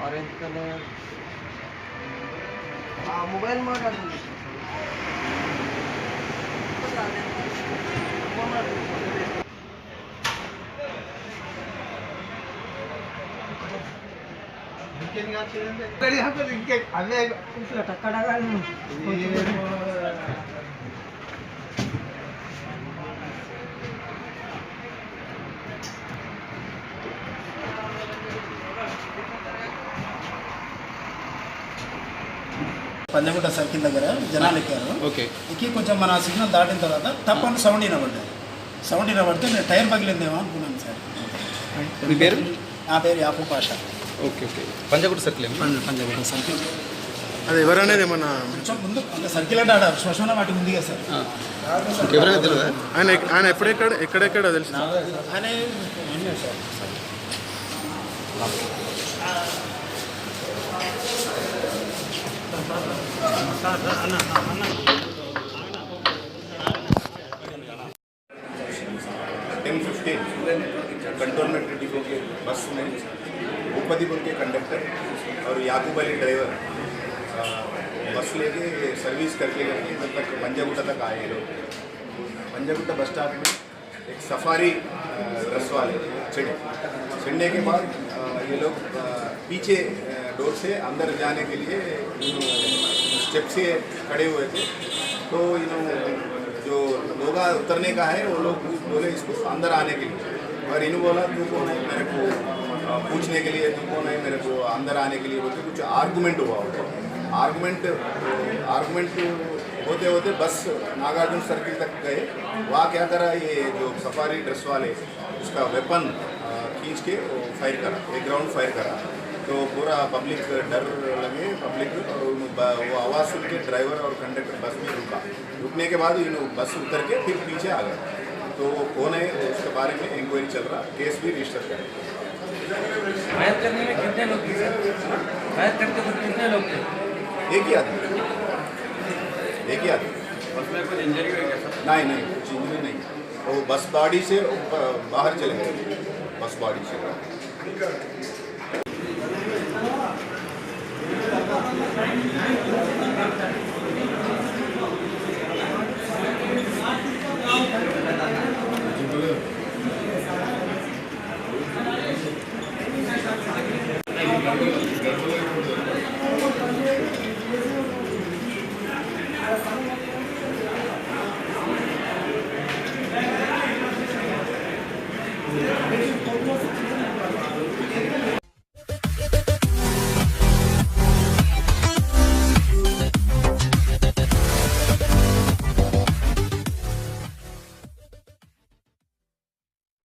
Orange colour mobile माట్లాడుతుంది అవే Panjagutta circle దగ్గర జనాలు ఎక్కారు. ఓకే. ఎక్కి కొంచెం మన సిగ్నల్ దాటిన తర్వాత తప్పని సౌండ్ వినబడ్డది. సౌండ్ వినబడితే నేను టైర్ పగిలిందేమో అనుకున్నాను సార్. మీ పేరు? నా పేరు Yakub Pasha. Okay okay. Panjagutta circle Panjagutta circle. అది ఎవరనేది ఏమన్నా కొంచెం ముందు అంటే సర్కిల్ అంటే ఆడ శ్మశాన వాటి ఉంది కదా సార్. ఎవరైనా తెలియదా? ఆయన ఎక్కడెక్కడ తెలుసు ఆయన ఏం లేదు సార్. कंटोनमेंट डिपो के बस में भूपति बोल के कंडक्टर और याकूब अली ड्राइवर बस लेके सर्विस करके जब तक पंजागुट्टा तक आए लोग. पंजागुट्टा बस स्टॉप में एक सफारी ड्रेस वाले छिड़ने के बाद ये लोग पीछे डोर से अंदर जाने के लिए स्टेप से खड़े हुए थे. तो जो लोग उतरने का है वो लोग बोले इसको अंदर आने के लिए, और इन्होंने बोला तू कौन है मेरे को पूछने के लिए, तू कौन है मेरे को अंदर आने के लिए बोलते कुछ आर्गूमेंट हुआ. आर्गूमेंट होते होते बस नागार्जुन सर्किल तक गए. वहाँ क्या करा, ये जो सफारी ड्रेस वाले उसका वेपन खींच के फायर करा, एक राउंड फायर करा. तो पूरा पब्लिक डर लगे पब्लिक, और वो आवाज़ सुन के ड्राइवर और कंडक्टर बस में रुका. रुकने के बाद बस उतर के फिर पीछे आ गए. तो वो कौन है उसके बारे में इंक्वायरी चल रहा, केस भी रजिस्टर करें. फायर करने में कितने लोग थे सर? फायर करते वक्त कितने लोग थे? एक ही आदमी. उसमें कुछ इंजरी हुई क्या सर? नहीं कुछ इंजरी नहीं. वो बस बॉडी से बाहर चले गए, बस बॉडी से.